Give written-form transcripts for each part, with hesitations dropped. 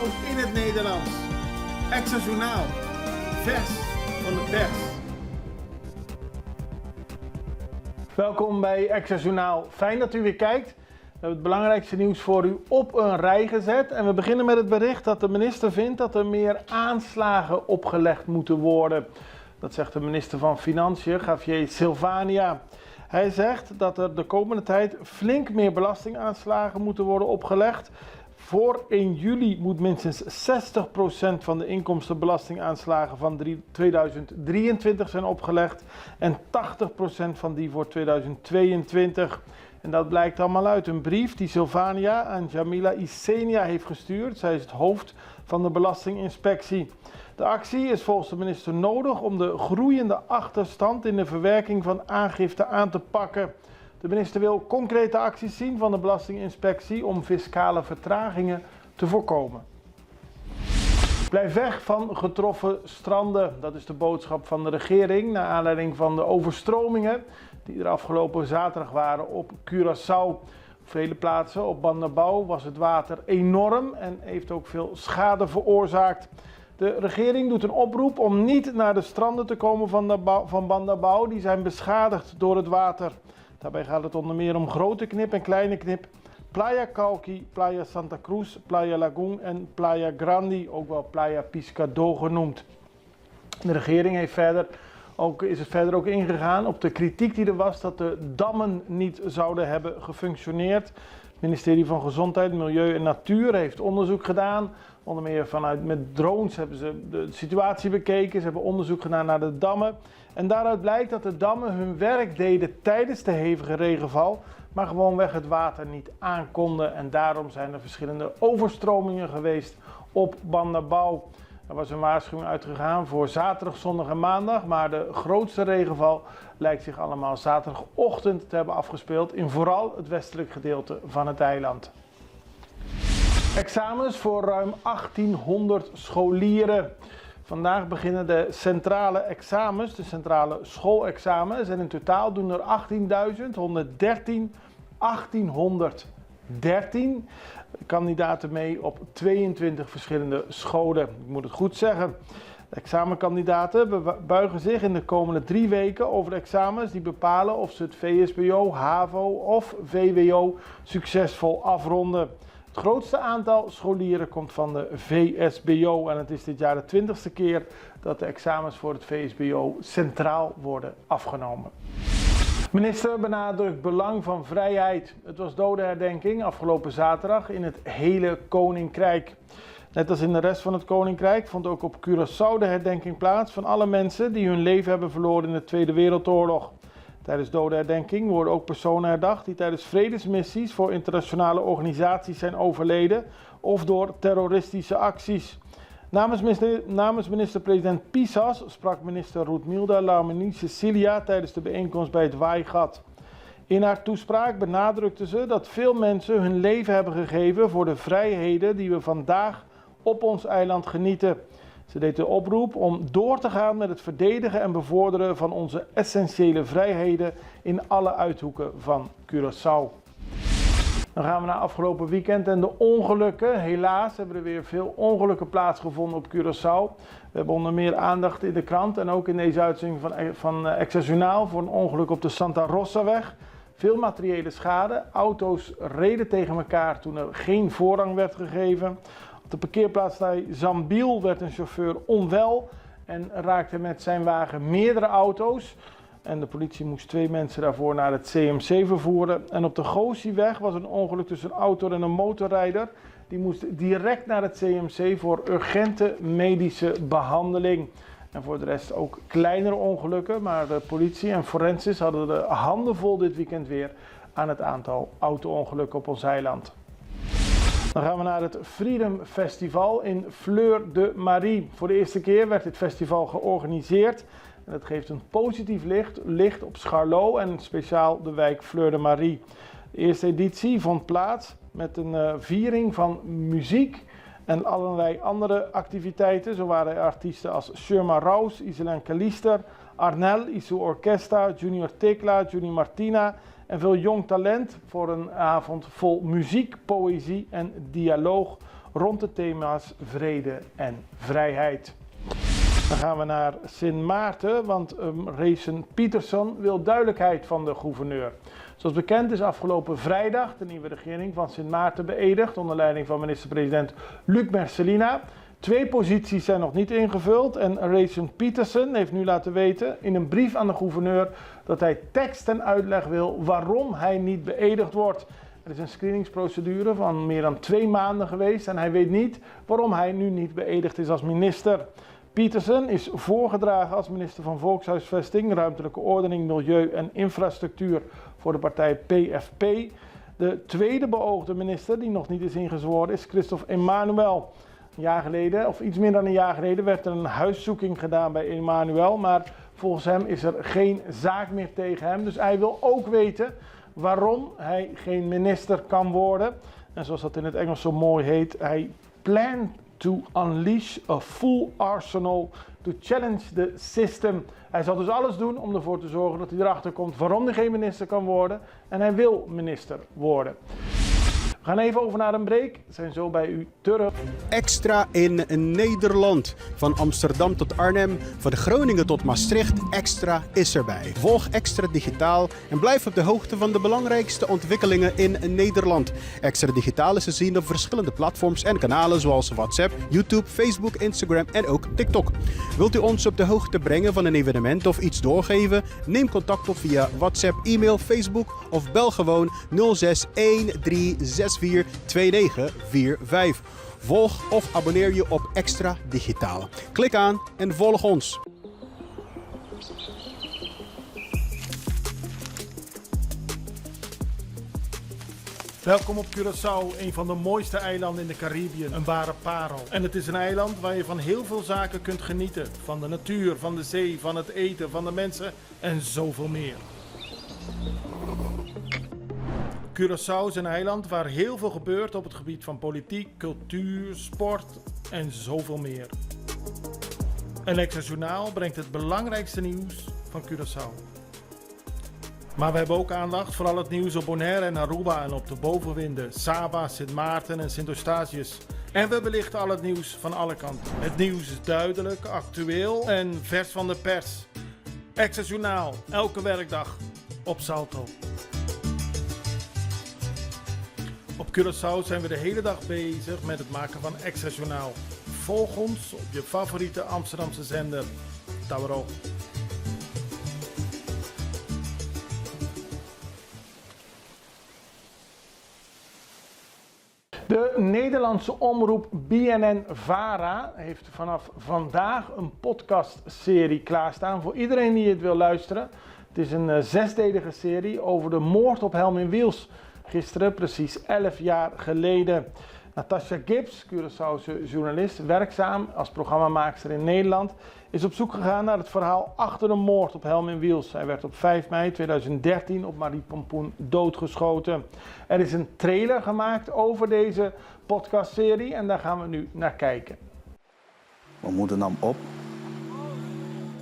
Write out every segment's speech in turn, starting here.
In het Nederlands. Extra Journaal. Vers van de pers. Welkom bij Extra Journaal. Fijn dat u weer kijkt. We hebben het belangrijkste nieuws voor u op een rij gezet. En we beginnen met het bericht dat de minister vindt dat er meer aanslagen opgelegd moeten worden. Dat zegt de minister van Financiën, Javier Silvania. Hij zegt dat er de komende tijd flink meer belastingaanslagen moeten worden opgelegd. Voor 1 juli moet minstens 60% van de inkomstenbelastingaanslagen van 2023 zijn opgelegd en 80% van die voor 2022. En dat blijkt allemaal uit een brief die Silvania aan Jamila Issenia heeft gestuurd. Zij is het hoofd van de Belastinginspectie. De actie is volgens de minister nodig om de groeiende achterstand in de verwerking van aangifte aan te pakken. De minister wil concrete acties zien van de Belastinginspectie om fiscale vertragingen te voorkomen. Blijf weg van getroffen stranden. Dat is de boodschap van de regering naar aanleiding van de overstromingen die er afgelopen zaterdag waren op Curaçao. Op vele plaatsen op Bandabao was het water enorm en heeft ook veel schade veroorzaakt. De regering doet een oproep om niet naar de stranden te komen van Bandabao. Die zijn beschadigd door het water. Daarbij gaat het onder meer om Grote Knip en Kleine Knip, Playa Cauqui, Playa Santa Cruz, Playa Lagoon en Playa Grande, ook wel Playa Piscador genoemd. De regering is verder ook ingegaan op de kritiek die er was dat de dammen niet zouden hebben gefunctioneerd. Het ministerie van Gezondheid, Milieu en Natuur heeft onderzoek gedaan. Onder meer met drones hebben ze de situatie bekeken. Ze hebben onderzoek gedaan naar de dammen. En daaruit blijkt dat de dammen hun werk deden tijdens de hevige regenval, maar gewoonweg het water niet aankonden. En daarom zijn er verschillende overstromingen geweest op Bandabao. Er was een waarschuwing uitgegaan voor zaterdag, zondag en maandag, maar de grootste regenval lijkt zich allemaal zaterdagochtend te hebben afgespeeld in vooral het westelijk gedeelte van het eiland. Examens voor ruim 1800 scholieren. Vandaag beginnen de centrale examens, de centrale schoolexamens. En in totaal doen er 1813 kandidaten mee op 22 verschillende scholen. Ik moet het goed zeggen. De examenkandidaten buigen zich in de komende 3 weken over de examens die bepalen of ze het VSBO, HAVO of VWO succesvol afronden. Het grootste aantal scholieren komt van de VSBO en het is dit jaar de 20ste keer dat de examens voor het VSBO centraal worden afgenomen. Minister benadrukt belang van vrijheid. Het was dodenherdenking afgelopen zaterdag in het hele Koninkrijk. Net als in de rest van het Koninkrijk vond ook op Curaçao de herdenking plaats van alle mensen die hun leven hebben verloren in de Tweede Wereldoorlog. Tijdens dodenherdenking worden ook personen herdacht die tijdens vredesmissies voor internationale organisaties zijn overleden of door terroristische acties. Namens minister-president Pisas sprak minister Roetmilda Laumenie Cecilia tijdens de bijeenkomst bij het Waaigat. In haar toespraak benadrukte ze dat veel mensen hun leven hebben gegeven voor de vrijheden die we vandaag op ons eiland genieten. Ze deed de oproep om door te gaan met het verdedigen en bevorderen van onze essentiële vrijheden in alle uithoeken van Curaçao. Dan gaan we naar afgelopen weekend en de ongelukken. Helaas hebben er weer veel ongelukken plaatsgevonden op Curaçao. We hebben onder meer aandacht in de krant en ook in deze uitzending van Extra Journaal voor een ongeluk op de Santa Rosaweg. Veel materiële schade. Auto's reden tegen elkaar toen er geen voorrang werd gegeven. Op de parkeerplaats bij Zambiel werd een chauffeur onwel en raakte met zijn wagen meerdere auto's. En de politie moest 2 mensen daarvoor naar het CMC vervoeren. En op de Goosieweg was een ongeluk tussen een auto en een motorrijder. Die moest direct naar het CMC voor urgente medische behandeling. En voor de rest ook kleinere ongelukken. Maar de politie en forensisch hadden de handen vol dit weekend weer aan het aantal auto-ongelukken op ons eiland. Dan gaan we naar het Freedom Festival in Fleur de Marie. Voor de eerste keer werd dit festival georganiseerd. En dat geeft een positief licht op Scharlo en speciaal de wijk Fleur de Marie. De eerste editie vond plaats met een viering van muziek en allerlei andere activiteiten. Zo waren er artiesten als Sherma Rouse, Iselin Kalister, Arnel, Isu Orkesta, Junior Tekla, Juni Martina en veel jong talent voor een avond vol muziek, poëzie en dialoog rond de thema's vrede en vrijheid. Dan gaan we naar Sint Maarten, want Racen Peterson wil duidelijkheid van de gouverneur. Zoals bekend is afgelopen vrijdag de nieuwe regering van Sint Maarten beëdigd onder leiding van minister-president Luc Merselina. 2 posities zijn nog niet ingevuld en Racen Peterson heeft nu laten weten in een brief aan de gouverneur dat hij tekst en uitleg wil waarom hij niet beëdigd wordt. Er is een screeningsprocedure van meer dan 2 maanden geweest en hij weet niet waarom hij nu niet beëdigd is als minister. Peterson is voorgedragen als minister van Volkshuisvesting, Ruimtelijke Ordening, Milieu en Infrastructuur voor de partij PFP. De tweede beoogde minister die nog niet is ingezworen is Christophe Emmanuel. Een jaar geleden, of iets meer dan een jaar geleden, werd er een huiszoeking gedaan bij Emmanuel, maar volgens hem is er geen zaak meer tegen hem. Dus hij wil ook weten waarom hij geen minister kan worden. En zoals dat in het Engels zo mooi heet, hij planned to unleash a full arsenal to challenge the system. Hij zal dus alles doen om ervoor te zorgen dat hij erachter komt waarom hij geen minister kan worden. En hij wil minister worden. We gaan even over naar een break. We zijn zo bij u terug. Extra in Nederland. Van Amsterdam tot Arnhem, van Groningen tot Maastricht. Extra is erbij. Volg Extra Digitaal en blijf op de hoogte van de belangrijkste ontwikkelingen in Nederland. Extra Digitaal is te zien op verschillende platforms en kanalen zoals WhatsApp, YouTube, Facebook, Instagram en ook TikTok. Wilt u ons op de hoogte brengen van een evenement of iets doorgeven? Neem contact op via WhatsApp, e-mail, Facebook of bel gewoon 0613642945. Volg of abonneer je op Extra Digitaal. Klik aan en volg ons. Welkom op Curaçao, een van de mooiste eilanden in de Caribiën, een ware parel. En het is een eiland waar je van heel veel zaken kunt genieten. Van de natuur, van de zee, van het eten, van de mensen en zoveel meer. Curaçao is een eiland waar heel veel gebeurt op het gebied van politiek, cultuur, sport en zoveel meer. En Extra Journaal brengt het belangrijkste nieuws van Curaçao. Maar we hebben ook aandacht voor al het nieuws op Bonaire en Aruba en op de bovenwinden, Saba, Sint Maarten en Sint Eustatius. En we belichten al het nieuws van alle kanten. Het nieuws is duidelijk, actueel en vers van de pers. Extra Journaal, elke werkdag op Salto. Op Curaçao zijn we de hele dag bezig met het maken van Extra Journaal. Volg ons op je favoriete Amsterdamse zender, Tauro. De Nederlandse omroep BNN-VARA heeft vanaf vandaag een podcastserie klaarstaan voor iedereen die het wil luisteren. Het is een 6-delige serie over de moord op Helmin Wiels. Gisteren, precies 11 jaar geleden. Natasha Gibbs, Curaçaose journalist, werkzaam als programmamaakster in Nederland, is op zoek gegaan naar het verhaal achter de moord op Helmin Wiels. Hij werd op 5 mei 2013 op Marie Pompoen doodgeschoten. Er is een trailer gemaakt over deze podcastserie en daar gaan we nu naar kijken. Mijn moeder nam op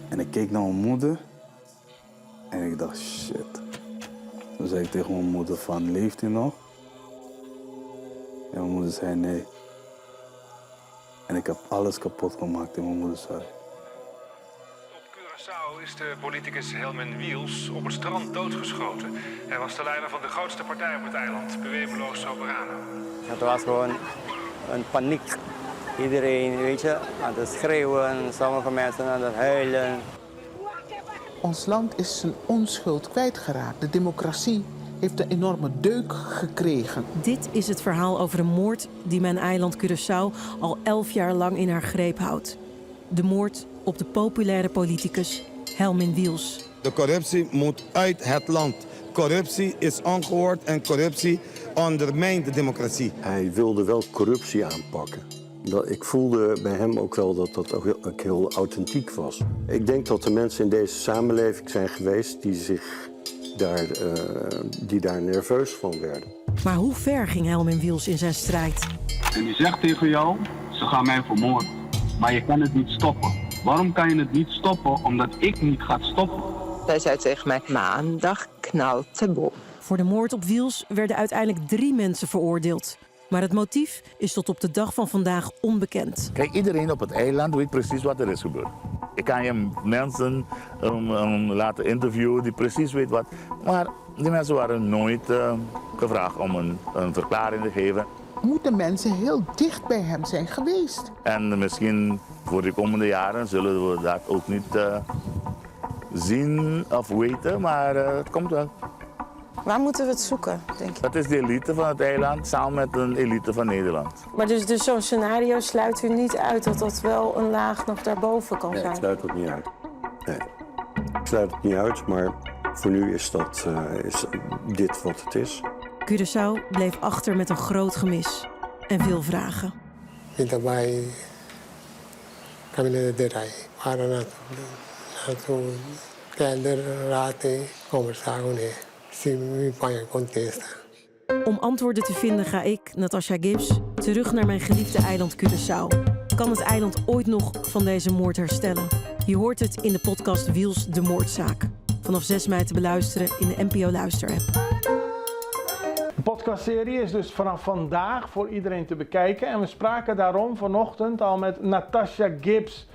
en ik keek naar mijn moeder en ik dacht shit. Toen zei ik tegen mijn moeder van, leeft u nog? En mijn moeder zei nee. En ik heb alles kapot gemaakt in mijn moeders huis. Op Curaçao is de politicus Helmin Wiels op het strand doodgeschoten. Hij was de leider van de grootste partij op het eiland, Pueblo Soberano. Het was gewoon een paniek. Iedereen, weet je, aan het schreeuwen, sommige mensen aan het huilen. Ons land is zijn onschuld kwijtgeraakt. De democratie heeft een enorme deuk gekregen. Dit is het verhaal over een moord die mijn eiland Curaçao al 11 jaar lang in haar greep houdt. De moord op de populaire politicus Helmin Wiels. De corruptie moet uit het land. Corruptie is ongehoord en corruptie ondermijnt de democratie. Hij wilde wel corruptie aanpakken. Ik voelde bij hem ook wel dat dat ook heel authentiek was. Ik denk dat er mensen in deze samenleving zijn geweest die daar nerveus van werden. Maar hoe ver ging Helmin Wiels in zijn strijd? En die zegt tegen jou, ze gaan mij vermoorden. Maar je kan het niet stoppen. Waarom kan je het niet stoppen? Omdat ik niet ga stoppen. Hij zei tegen mij, maandag knalt de bom. Voor de moord op Wiels werden uiteindelijk 3 mensen veroordeeld. Maar het motief is tot op de dag van vandaag onbekend. Kijk, iedereen op het eiland weet precies wat er is gebeurd. Ik kan je mensen laten interviewen die precies weten wat. Maar die mensen waren nooit gevraagd om een verklaring te geven. Moeten mensen heel dicht bij hem zijn geweest? En misschien voor de komende jaren zullen we dat ook niet zien of weten, maar het komt wel. Waar moeten we het zoeken, denk je? Dat is de elite van het eiland samen met een elite van Nederland. Maar dus zo'n scenario sluit u niet uit dat dat wel een laag nog daarboven kan Nee, zijn? ik sluit dat niet uit. Nee, ik sluit het niet uit, maar voor nu is dit wat het is. Curaçao bleef achter met een groot gemis en veel vragen. Om antwoorden te vinden ga ik, Natasha Gibbs, terug naar mijn geliefde eiland Curaçao. Kan het eiland ooit nog van deze moord herstellen? Je hoort het in de podcast Wiels de Moordzaak. Vanaf 6 mei te beluisteren in de NPO Luister-app. De podcastserie is dus vanaf vandaag voor iedereen te bekijken. En we spraken daarom vanochtend al met Natasha Gibbs.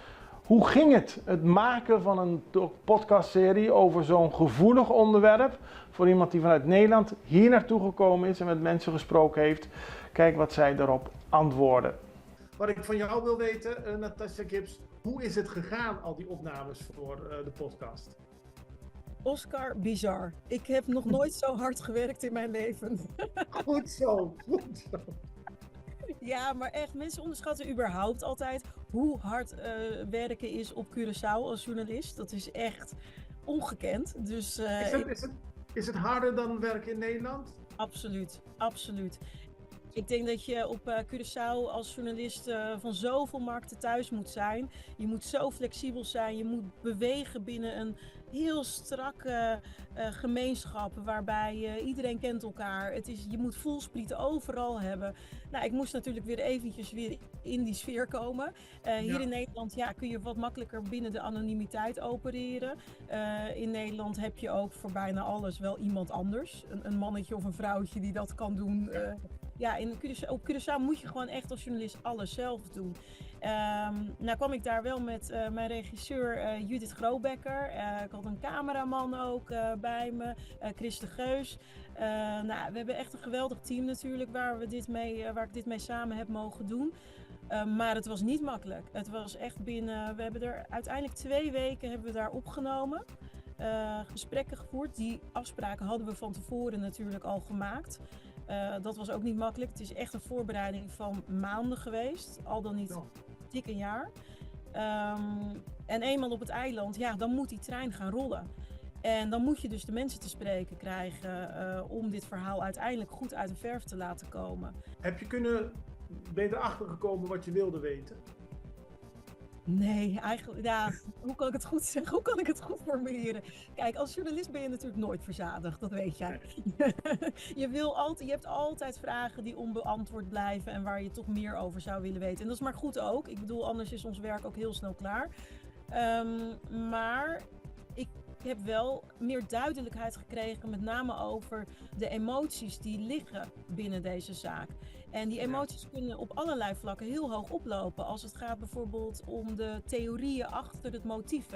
Hoe ging het maken van een podcastserie over zo'n gevoelig onderwerp? Voor iemand die vanuit Nederland hier naartoe gekomen is en met mensen gesproken heeft. Kijk wat zij daarop antwoorden. Wat ik van jou wil weten, Natasha Gibbs, hoe is het gegaan, al die opnames voor de podcast? Oscar, bizar. Ik heb nog nooit zo hard gewerkt in mijn leven. Goed zo, goed zo. Ja, maar echt, mensen onderschatten überhaupt altijd hoe hard werken is op Curaçao als journalist. Dat is echt ongekend. Dus, is het harder dan werken in Nederland? Absoluut, absoluut. Ik denk dat je op Curaçao als journalist van zoveel markten thuis moet zijn. Je moet zo flexibel zijn. Je moet bewegen binnen een heel strakke gemeenschap waarbij iedereen kent elkaar. Je moet voelsprieten overal hebben. Nou, ik moest natuurlijk weer eventjes in die sfeer komen. Hier in Nederland kun je wat makkelijker binnen de anonimiteit opereren. In Nederland heb je ook voor bijna alles wel iemand anders. Een mannetje of een vrouwtje die dat kan doen. Op Curaçao moet je gewoon echt als journalist alles zelf doen. Nou kwam ik daar wel met mijn regisseur Judith Grobecker. Ik had een cameraman ook bij me, Chris de Geus. We hebben echt een geweldig team natuurlijk waar ik dit mee samen heb mogen doen. Maar het was niet makkelijk. Het was echt we hebben er uiteindelijk 2 weken hebben we daar opgenomen. Gesprekken gevoerd. Die afspraken hadden we van tevoren natuurlijk al gemaakt. Dat was ook niet makkelijk. Het is echt een voorbereiding van maanden geweest. Al dan niet dik een jaar. En eenmaal op het eiland, dan moet die trein gaan rollen. En dan moet je dus de mensen te spreken krijgen om dit verhaal uiteindelijk goed uit de verf te laten komen. Ben je erachter gekomen wat je wilde weten? Nee, eigenlijk, hoe kan ik het goed zeggen? Hoe kan ik het goed formuleren? Kijk, als journalist ben je natuurlijk nooit verzadigd, dat weet jij. Je hebt altijd vragen die onbeantwoord blijven en waar je toch meer over zou willen weten. En dat is maar goed ook. Ik bedoel, anders is ons werk ook heel snel klaar. Maar ik heb wel meer duidelijkheid gekregen, met name over de emoties die liggen binnen deze zaak. En die emoties kunnen op allerlei vlakken heel hoog oplopen. Als het gaat bijvoorbeeld om de theorieën achter het motief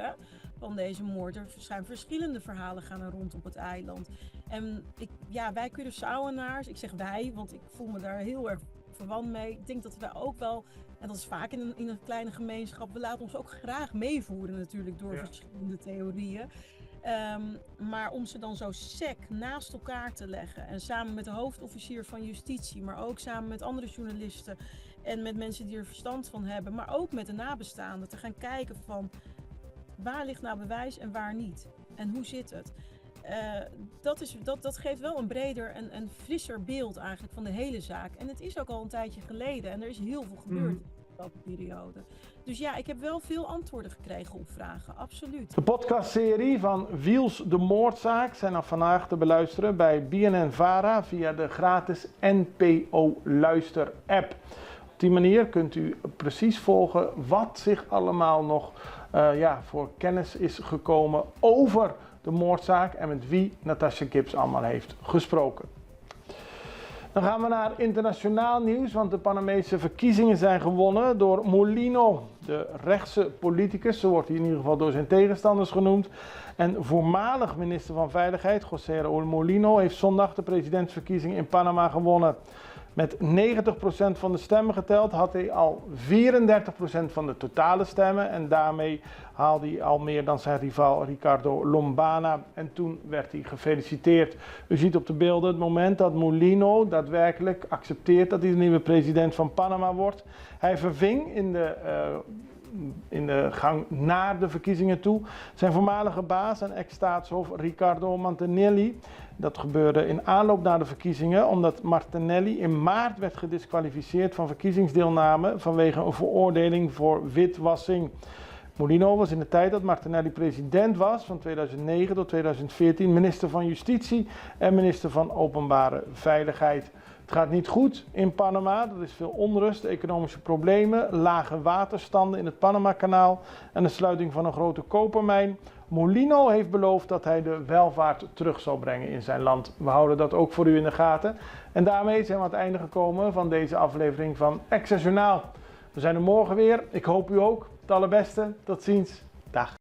van deze moord. Er zijn verschillende verhalen gaan er rond op het eiland. En wij Curaçaoënaars, ik zeg wij, want ik voel me daar heel erg verwant mee. Ik denk dat we ook wel, en dat is vaak in een kleine gemeenschap, we laten ons ook graag meevoeren natuurlijk door verschillende theorieën. Maar om ze dan zo sec naast elkaar te leggen en samen met de hoofdofficier van justitie, maar ook samen met andere journalisten en met mensen die er verstand van hebben, maar ook met de nabestaanden, te gaan kijken van waar ligt nou bewijs en waar niet? En hoe zit het? Dat geeft wel een breder en frisser beeld eigenlijk van de hele zaak. En het is ook al een tijdje geleden en er is heel veel gebeurd in dat periode. Dus ik heb wel veel antwoorden gekregen op vragen, absoluut. De podcastserie van Wiels de Moordzaak zijn al vandaag te beluisteren bij BNN-Vara via de gratis NPO Luister app. Op die manier kunt u precies volgen wat zich allemaal nog voor kennis is gekomen over de moordzaak en met wie Natasha Gibbs allemaal heeft gesproken. Dan gaan we naar internationaal nieuws, want de Panamese verkiezingen zijn gewonnen door Molino, de rechtse politicus, zo wordt hij in ieder geval door zijn tegenstanders genoemd. En voormalig minister van Veiligheid, José Raúl Molino, heeft zondag de presidentsverkiezingen in Panama gewonnen. Met 90% van de stemmen geteld had hij al 34% van de totale stemmen en daarmee haalde hij al meer dan zijn rivaal Ricardo Lombana en toen werd hij gefeliciteerd. U ziet op de beelden het moment dat Molino daadwerkelijk accepteert dat hij de nieuwe president van Panama wordt. Hij verving in de gang naar de verkiezingen toe zijn voormalige baas en ex-staatshoofd Ricardo Martinelli. Dat gebeurde in aanloop naar de verkiezingen omdat Martinelli in maart werd gediskwalificeerd van verkiezingsdeelname vanwege een veroordeling voor witwassing. Molino was in de tijd dat Martinelli president was, van 2009 tot 2014, minister van Justitie en minister van Openbare Veiligheid. Het gaat niet goed in Panama, er is veel onrust, economische problemen, lage waterstanden in het Panama-kanaal en de sluiting van een grote kopermijn. Molino heeft beloofd dat hij de welvaart terug zal brengen in zijn land. We houden dat ook voor u in de gaten. En daarmee zijn we aan het einde gekomen van deze aflevering van Extra Journaal. We zijn er morgen weer, ik hoop u ook. Het allerbeste, tot ziens, dag.